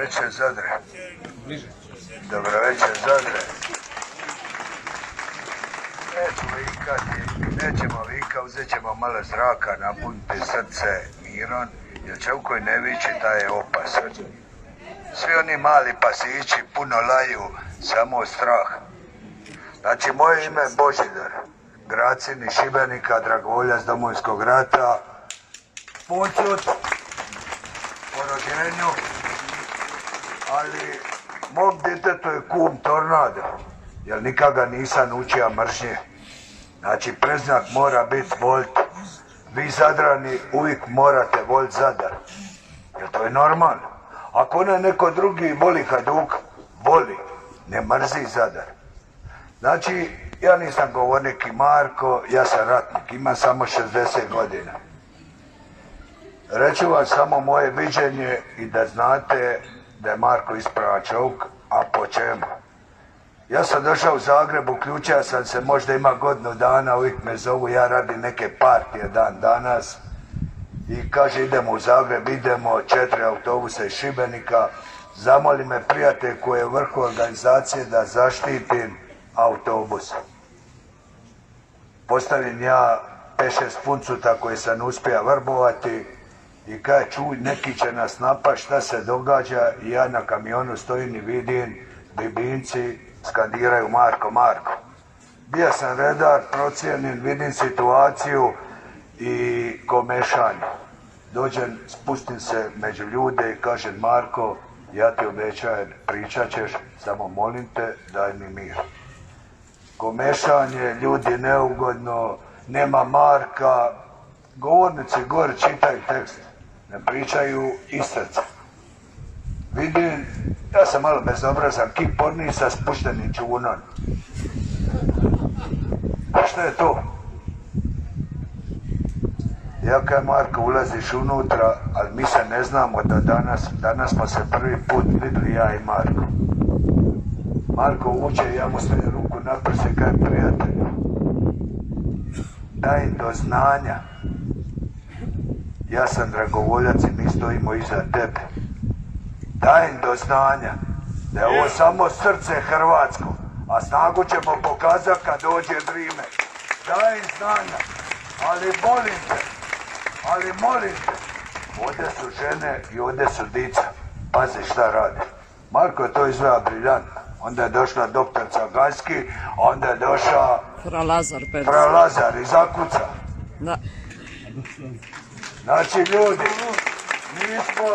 večer, Zadre. Dobro večer, Zadre. Nećemo vika, uzet ćemo malo zraka, napuniti srce mirom, jer čovjek koji ne viči, taj je opasan. Svi oni mali pasići puno laju, samo strah. Znači, moje ime je Božidar, Gracin iz Šibenika, dragovoljac Domovinskog rata, puncut po rođenju, ali mog djetetu je kum Tornado, jer nikad ga nisam učio mržnje. Znači, preznak mora biti volit. Vi Zadrani uvijek morate volit Zadar, jer to je normalno. Ako ne neko drugi voli Hajduk, voli, ne mrzi Zadar. Znači, ja nisam govornik i Marko, ja sam ratnik, imam samo 60 godina. Reću vam samo moje viđenje i da znate da je Marko ispravan čovjek, a po čemu. Ja sam došao u Zagreb, uključio sam se, možda ima godinu dana, uvijek me zovu, ja radim neke partije dan danas. I kaže, idemo u Zagreb, idemo 4 autobusa iz Šibenika. Zamoli me prijatelj koji je u vrhu organizacije da zaštitim autobus. Postavim ja 5-6 puncuta koje sam uspio vrbovati i kaže, čuj, neki će nas napast, šta se događa, i ja na kamionu stojim i vidim, bibinci skandiraju Marko, Marko. Bio sam redar, procijenim, vidim situaciju i komešanje. Dođem, spustim se među ljude i kažem, Marko, ja ti obećajem, pričat ćeš, samo molim te, daj mi mir. Komešanje, ljudi neugodno, nema Marka, govornici gore čitaju tekst, ne pričaju iz srca. Vidim, ja sam malo bezobrazan, kiporni sa spuštenim čunom. Šta je to? Ja kaj, Marko, ulaziš unutra, ali mi se ne znamo do danas. Danas smo se prvi put vidjeli, ja i Marko. Marko uče, ja mu stavim ruku na prse, kaj, prijatelju, daj do znanja. Ja sam dragovoljac i mi stojimo iza tebe. Daj do znanja da je ovo samo srce hrvatsko, a snagu ćemo pokazati kad dođe vrijeme. Daj znanja, ali molim te, ovdje su žene i ovdje su dica. Pazi šta radi. Marko je to izveo briljantno. Onda je došla doktorca Gajski, onda je došao Fra Lazar i zakuca. Da. Znači, ljudi, nismo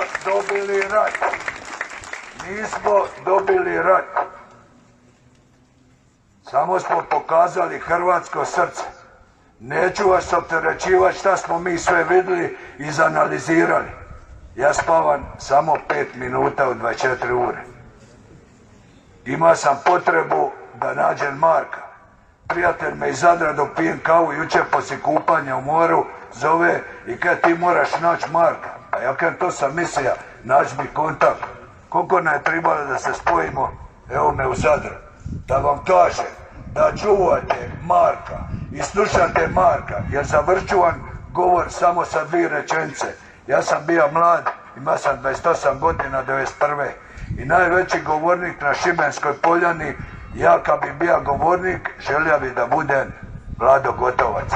dobili rat. Samo smo pokazali hrvatsko srce. Neću vas opterećivati šta smo mi sve vidjeli i izanalizirali. Ja spavam samo 5 minuta u 24 ure. Imao sam potrebu da nađem Marka. Prijatelj me iz Zadra dok pijem kavu jučer poslije kupanja u moru zove i kaže, ti moraš naći Marka. A ja kažem, to sam mislio, naći mi kontakt. Koliko nam je trebalo da se spojimo, evo me u Zadru. Da vam kažem da čuvate Marka i slušate Marka, jer zavrću vam govor samo sa 2 rečenice. Ja sam bio mlad, imao sam 28 godina, 91. I najveći govornik na Šibenskoj poljani, ja kad bi bio govornik, želio bi da budem Vlado Gotovac.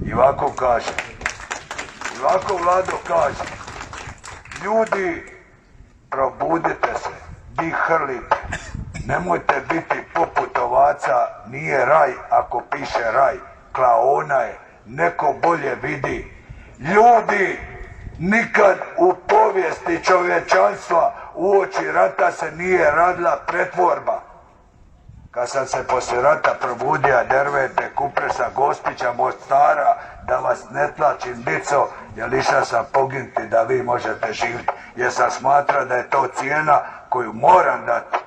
I ovako Vlado kaže, ljudi, probudite se, di hrlite, nemojte biti poput ovaca, nije raj ako piše raj, klaona je, neko bolje vidi. Ljudi, nikad u povijesti čovječanstva uoči rata se nije radila pretvorba. Kad sam se poslije rata probudio, Dervete, Kupresa, Gospića, Mostara, da vas ne tlačim, dico, jer išao sam poginuti da vi možete živjeti. Jer sam smatrao da je to cijena koju moram dati.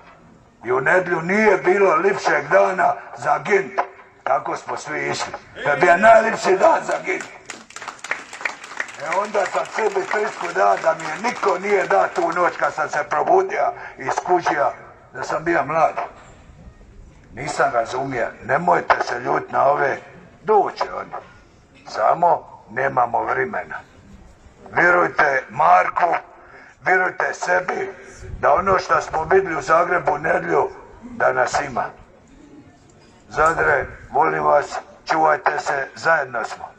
I u nedjelju nije bilo lipšeg dana za ginut. Tako smo svi išli. To je bio najlipši dan za ginut. Onda sam sebi trisku dao da mi je niko nije dao tu noć kad sam se probudio i skužio da sam bio mlad. Nisam razumio, nemojte se ljuti na ove, doće oni. Samo nemamo vremena. Vjerujte Marku, vjerujte sebi da ono što smo vidjeli u Zagrebu nedjelju, da nas ima. Zadre, molim vas, čuvajte se, zajedno smo.